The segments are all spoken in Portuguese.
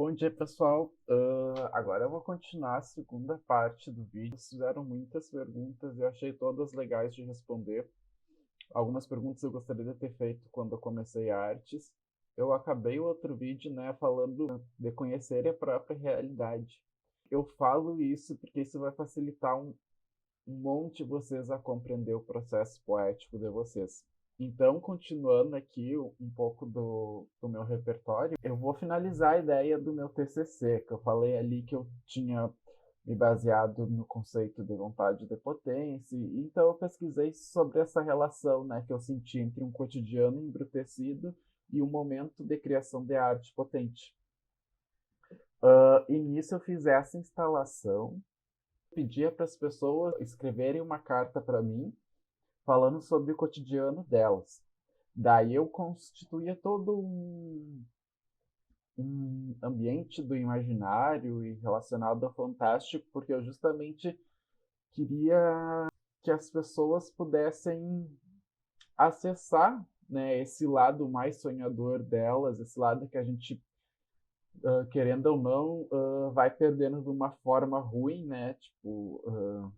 Bom dia, pessoal. Agora eu vou continuar a segunda parte do vídeo. Vocês fizeram muitas perguntas e eu achei todas legais de responder. Algumas perguntas eu gostaria de ter feito quando eu comecei artes. Eu acabei o outro vídeo, né, falando de conhecer a própria realidade. Eu falo isso porque isso vai facilitar um monte vocês a compreender o processo poético de vocês. Então, continuando aqui um pouco do meu repertório, eu vou finalizar a ideia do meu TCC, que eu falei ali que eu tinha me baseado no conceito de vontade de potência, então eu pesquisei sobre essa relação, né, que eu senti entre um cotidiano embrutecido e um momento de criação de arte potente. E nisso eu fiz essa instalação, pedia para as pessoas escreverem uma carta para mim, falando sobre o cotidiano delas. Daí eu constituía todo um ambiente do imaginário e relacionado ao fantástico, porque eu justamente queria que as pessoas pudessem acessar, né, esse lado mais sonhador delas, esse lado que a gente, querendo ou não, vai perdendo de uma forma ruim, né? Tipo,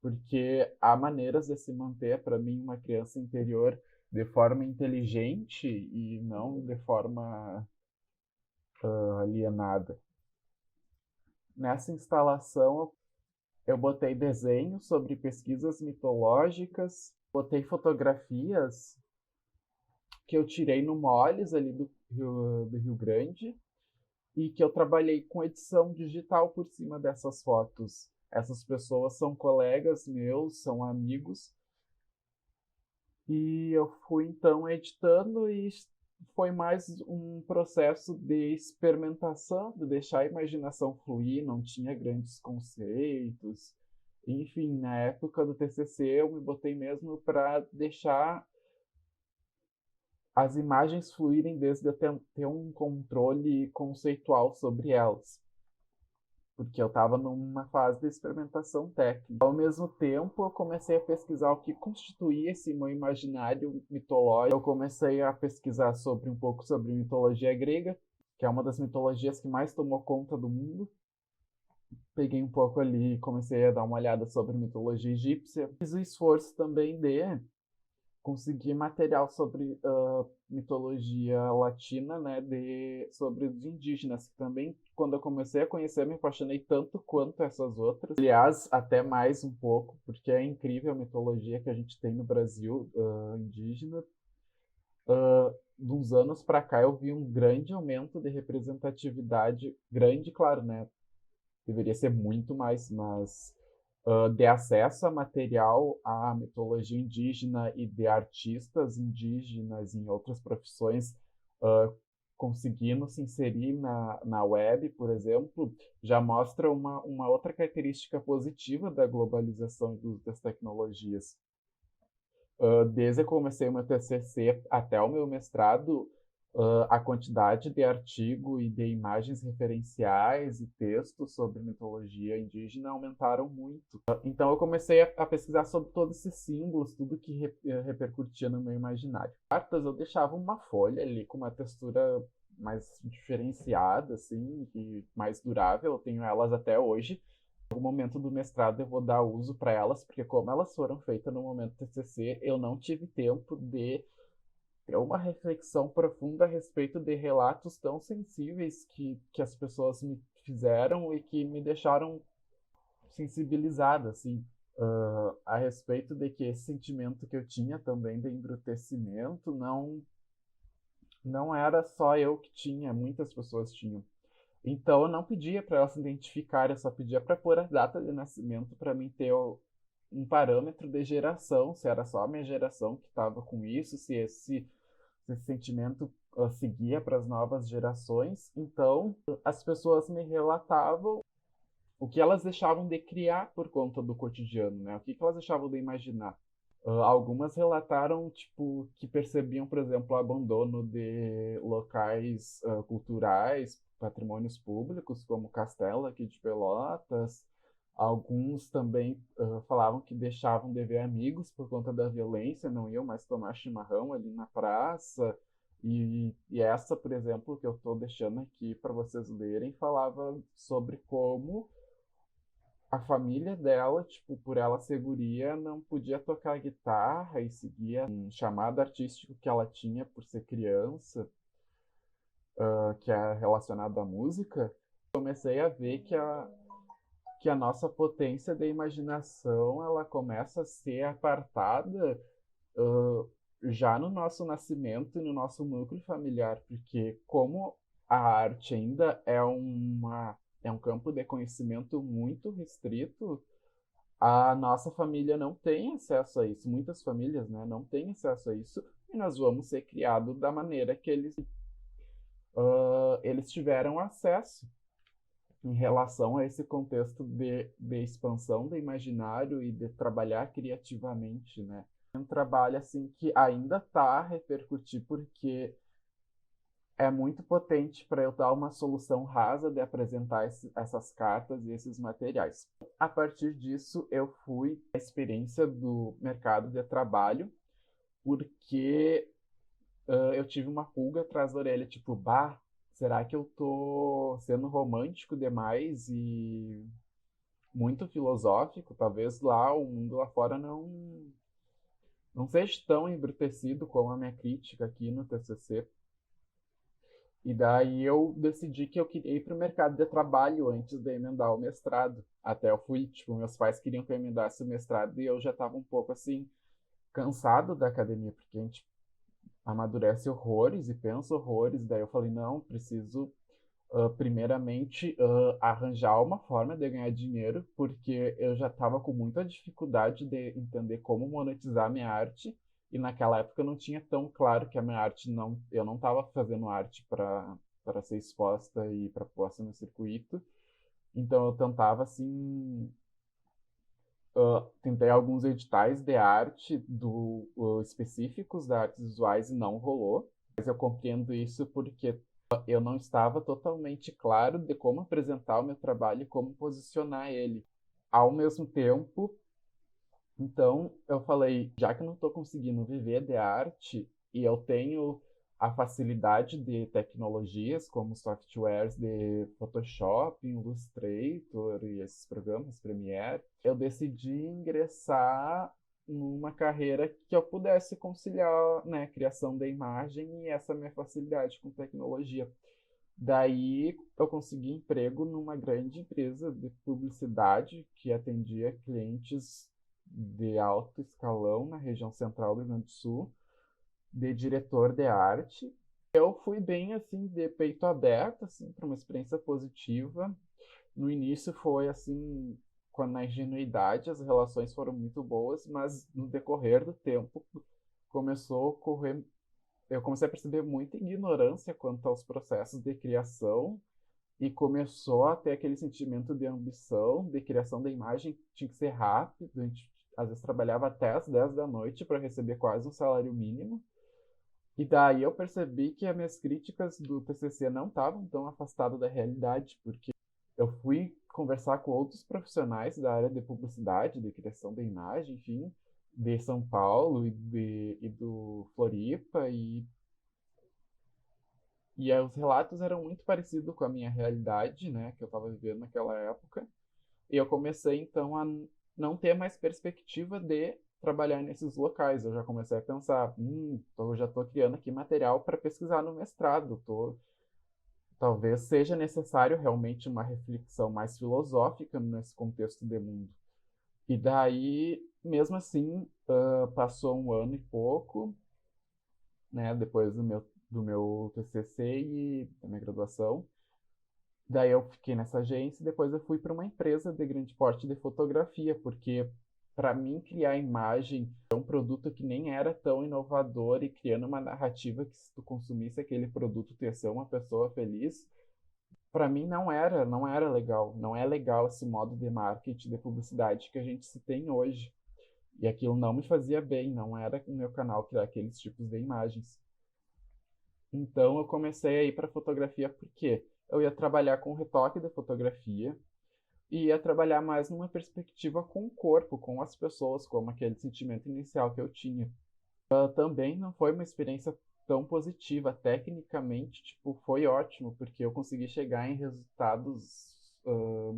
porque há maneiras de se manter, para mim, uma criança interior de forma inteligente e não de forma alienada. Nessa instalação, eu botei desenhos sobre pesquisas mitológicas, botei fotografias que eu tirei no Moles, ali do Rio Grande, e que eu trabalhei com edição digital por cima dessas fotos. Essas pessoas são colegas meus, são amigos, e eu fui então editando e foi mais um processo de experimentação, de deixar a imaginação fluir, não tinha grandes conceitos. Enfim, na época do TCC eu me botei mesmo para deixar as imagens fluírem desde eu ter um controle conceitual sobre elas, porque eu estava numa fase de experimentação técnica. Ao mesmo tempo, eu comecei a pesquisar o que constituía esse meu imaginário mitológico. Eu comecei a pesquisar um pouco sobre mitologia grega, que é uma das mitologias que mais tomou conta do mundo. Peguei um pouco ali e comecei a dar uma olhada sobre mitologia egípcia. Fiz o esforço também de conseguir material sobre mitologia latina, né, sobre os indígenas, que também, quando eu comecei a conhecer, me apaixonei tanto quanto essas outras. Aliás, até mais um pouco, porque é incrível a mitologia que a gente tem no Brasil indígena. De uns anos para cá, eu vi um grande aumento de representatividade, grande, claro, né, deveria ser muito mais, mas de acesso a material à mitologia indígena e de artistas indígenas em outras profissões uh, conseguindo se inserir na web, por exemplo, já mostra uma outra característica positiva da globalização e do uso das tecnologias. Desde que eu comecei o meu TCC até o meu mestrado, a quantidade de artigo e de imagens referenciais e textos sobre mitologia indígena aumentaram muito. Então eu comecei a pesquisar sobre todos esses símbolos, tudo que repercutia no meu imaginário. Cartas eu deixava uma folha ali com uma textura mais diferenciada, assim, e mais durável. Eu tenho elas até hoje. No momento do mestrado eu vou dar uso para elas, porque como elas foram feitas no momento do TCC, eu não tive tempo de ter uma reflexão profunda a respeito de relatos tão sensíveis que as pessoas me fizeram e que me deixaram sensibilizada, assim, a respeito de que esse sentimento que eu tinha também de embrutecimento não era só eu que tinha, muitas pessoas tinham. Então eu não pedia para elas se identificar, eu só pedia para pôr a data de nascimento para mim ter um parâmetro de geração, se era só a minha geração que estava com isso, se esse sentimento seguia para as novas gerações. Então as pessoas me relatavam o que elas deixavam de criar por conta do cotidiano, né? O que elas deixavam de imaginar. Algumas relataram, tipo, que percebiam, por exemplo, o abandono de locais culturais, patrimônios públicos, como o Castelo aqui de Pelotas. Alguns também falavam que deixavam de ver amigos por conta da violência, não iam mais tomar chimarrão ali na praça. E essa, por exemplo, que eu estou deixando aqui para vocês lerem, falava sobre como a família dela, tipo, por ela ser guria, não podia tocar guitarra e seguia um chamado artístico que ela tinha por ser criança, que é relacionado à música. Comecei a ver que a nossa potência de imaginação ela começa a ser apartada já no nosso nascimento e no nosso núcleo familiar, porque como a arte ainda é um campo de conhecimento muito restrito, a nossa família não tem acesso a isso. Muitas famílias, né, não têm acesso a isso e nós vamos ser criados da maneira que eles tiveram acesso em relação a esse contexto de expansão do imaginário e de trabalhar criativamente, né? Um trabalho assim que ainda está a repercutir porque é muito potente para eu dar uma solução rasa de apresentar essas cartas e esses materiais. A partir disso, eu fui a experiência do mercado de trabalho, porque eu tive uma pulga atrás da orelha, tipo, bah, será que eu tô sendo romântico demais e muito filosófico? Talvez lá, o mundo lá fora não seja tão embrutecido como a minha crítica aqui no TCC. E daí eu decidi que eu queria ir para o mercado de trabalho antes de emendar o mestrado. Até eu fui, tipo, meus pais queriam que eu emendasse o mestrado e eu já estava um pouco assim, cansado da academia, porque a gente amadurece horrores e pensa horrores. Daí eu falei, não, preciso primeiramente arranjar uma forma de ganhar dinheiro, porque eu já estava com muita dificuldade de entender como monetizar minha arte. E naquela época eu não tinha tão claro que a minha arte não, eu não estava fazendo arte para ser exposta e para posta no circuito. Então eu tentava assim, tentei alguns editais de arte específicos da artes visuais e não rolou. Mas eu compreendo isso porque eu não estava totalmente claro de como apresentar o meu trabalho e como posicionar ele. Ao mesmo tempo, então, eu falei, já que eu não estou conseguindo viver de arte e eu tenho a facilidade de tecnologias como softwares de Photoshop, Illustrator e esses programas, Premiere, eu decidi ingressar numa carreira que eu pudesse conciliar, né, criação da imagem e essa minha facilidade com tecnologia. Daí eu consegui emprego numa grande empresa de publicidade que atendia clientes de alto escalão na região central do Rio Grande do Sul, de diretor de arte. Eu fui bem assim de peito aberto assim para uma experiência positiva. No início foi assim, quando na ingenuidade as relações foram muito boas, mas no decorrer do tempo começou a ocorrer eu comecei a perceber muita ignorância quanto aos processos de criação e começou a ter aquele sentimento de ambição, de criação da imagem, tinha que ser rápido, a gente às vezes trabalhava até as 10 da noite para receber quase um salário mínimo. E daí eu percebi que as minhas críticas do TCC não estavam tão afastadas da realidade, porque eu fui conversar com outros profissionais da área de publicidade, de criação da imagem, enfim, de São Paulo e do Floripa, e os relatos eram muito parecidos com a minha realidade, né, que eu estava vivendo naquela época. E eu comecei então a não ter mais perspectiva de trabalhar nesses locais. Eu já comecei a pensar, eu já estou criando aqui material para pesquisar no mestrado. Talvez seja necessário realmente uma reflexão mais filosófica nesse contexto de mundo. E daí, mesmo assim, passou um ano e pouco, né, depois do meu TCC e da minha graduação. Daí eu fiquei nessa agência e depois eu fui para uma empresa de grande porte de fotografia, porque para mim criar imagem é um produto que nem era tão inovador e criando uma narrativa que se tu consumisse aquele produto tu ia ser uma pessoa feliz, para mim não era legal, não é legal esse modo de marketing, de publicidade que a gente se tem hoje. E aquilo não me fazia bem, não era o meu canal criar aqueles tipos de imagens. Então eu comecei a ir para fotografia porque eu ia trabalhar com retoque de fotografia e ia trabalhar mais numa perspectiva com o corpo, com as pessoas, como aquele sentimento inicial que eu tinha. Também não foi uma experiência tão positiva. Tecnicamente, tipo, foi ótimo, porque eu consegui chegar em resultados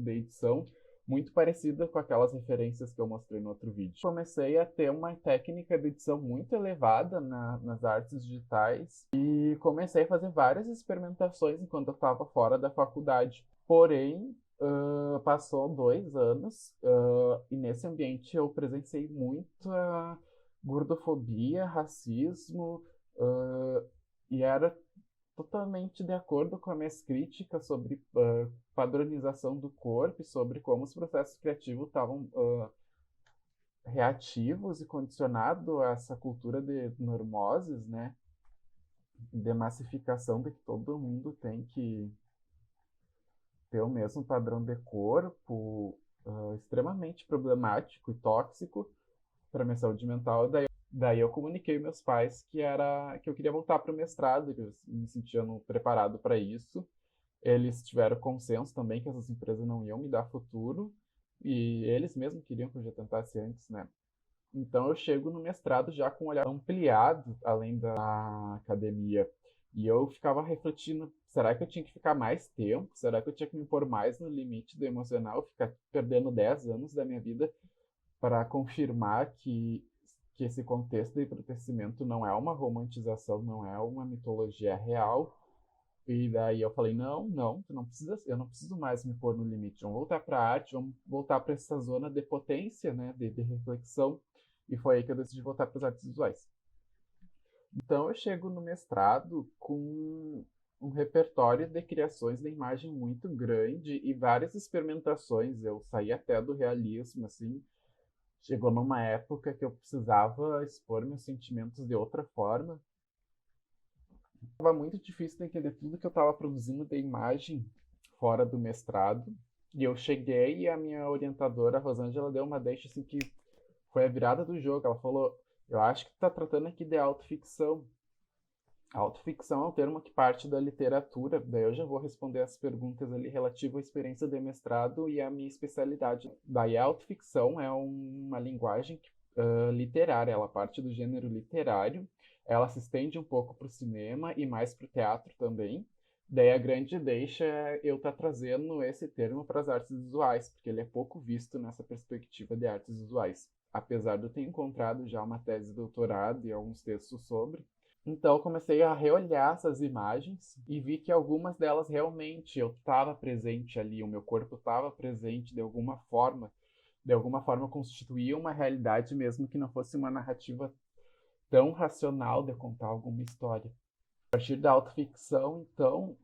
de edição muito parecida com aquelas referências que eu mostrei no outro vídeo. Comecei a ter uma técnica de edição muito elevada nas artes digitais e comecei a fazer várias experimentações enquanto eu estava fora da faculdade. Porém, passou 2 anos, e nesse ambiente eu presenciei muita gordofobia, racismo, e era totalmente de acordo com as minhas críticas sobre padronização do corpo e sobre como os processos criativos estavam reativos e condicionados a essa cultura de normoses, né? De massificação de que todo mundo tem que ter o mesmo padrão de corpo, extremamente problemático e tóxico para minha saúde mental. Daí eu comuniquei aos meus pais que eu queria voltar para o mestrado, que eu me sentia preparado para isso. Eles tiveram consenso também que essas empresas não iam me dar futuro e eles mesmos queriam que eu já tentasse antes, né? Então eu chego no mestrado já com um olhar ampliado além da academia. E eu ficava refletindo, será que eu tinha que ficar mais tempo? Será que eu tinha que me pôr mais no limite do emocional, ficar perdendo 10 anos da minha vida para confirmar que esse contexto de embrutecimento não é uma romantização, não é uma mitologia real? E daí eu falei, não, tu não precisa, eu não preciso mais me pôr no limite. Vamos voltar para a arte, vamos voltar para essa zona de potência, né, de reflexão. E foi aí que eu decidi voltar para as artes visuais. Então eu chego no mestrado com um repertório de criações de imagem muito grande e várias experimentações. Eu saí até do realismo, assim. Chegou numa época que eu precisava expor meus sentimentos de outra forma. Estava muito difícil de entender tudo que eu estava produzindo de imagem fora do mestrado. E eu cheguei e a minha orientadora, a Rosângela, deu uma deixa assim que foi a virada do jogo. Ela falou, eu acho que tu tá tratando aqui de autoficção. A autoficção é um termo que parte da literatura. Daí eu já vou responder as perguntas ali relativas à experiência de mestrado e à minha especialidade. Daí a autoficção é uma linguagem literária, ela parte do gênero literário, ela se estende um pouco para o cinema e mais para o teatro também. Daí a grande deixa é eu estar trazendo esse termo para as artes visuais, porque ele é pouco visto nessa perspectiva de artes visuais. Apesar de eu ter encontrado já uma tese de doutorado e alguns textos sobre. Então eu comecei a reolhar essas imagens e vi que algumas delas realmente eu estava presente ali, o meu corpo estava presente de alguma forma constituía uma realidade mesmo que não fosse uma narrativa tão racional de contar alguma história. A partir da autoficção, então,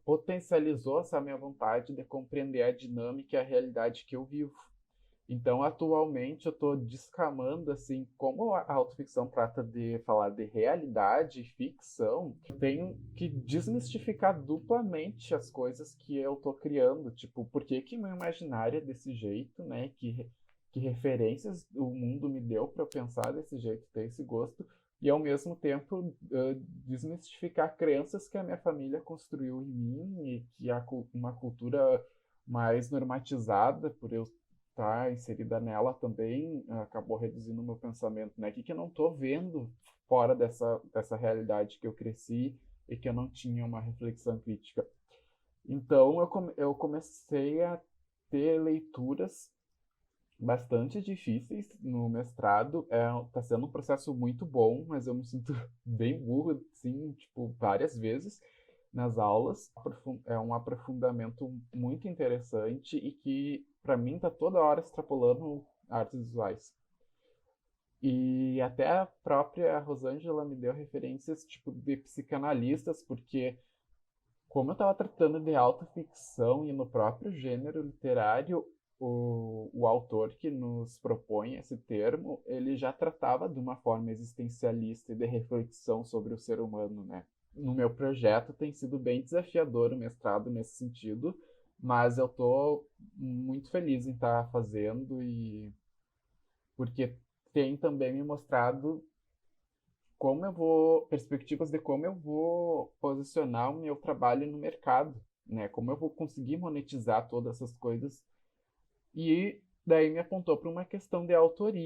potencializou essa minha vontade de compreender a dinâmica e a realidade que eu vivo. Então, atualmente, eu estou descamando, assim, como a autoficção trata de falar de realidade e ficção, eu tenho que desmistificar duplamente as coisas que eu estou criando. Tipo, por que que meu imaginário é desse jeito, né? Que referências o mundo me deu para eu pensar desse jeito, ter esse gosto. E, ao mesmo tempo, desmistificar crenças que a minha família construiu em mim e que uma cultura mais normatizada, por eu tá inserida nela também, acabou reduzindo o meu pensamento, né? Que eu não tô vendo fora dessa realidade que eu cresci e que eu não tinha uma reflexão crítica. Então eu comecei a ter leituras bastante difíceis no mestrado. Tá sendo um processo muito bom, mas eu me sinto bem burro, assim, tipo, várias vezes nas aulas. É um aprofundamento muito interessante e que, para mim, tá toda hora extrapolando artes visuais. E até a própria Rosângela me deu referências, tipo, de psicanalistas, porque como eu estava tratando de autoficção e no próprio gênero literário, o autor que nos propõe esse termo, ele já tratava de uma forma existencialista e de reflexão sobre o ser humano, né? No meu projeto tem sido bem desafiador o mestrado nesse sentido, mas eu estou muito feliz em estar fazendo e porque tem também me mostrado perspectivas de como eu vou posicionar o meu trabalho no mercado, né? Como eu vou conseguir monetizar todas essas coisas. E daí me apontou para uma questão de autoria.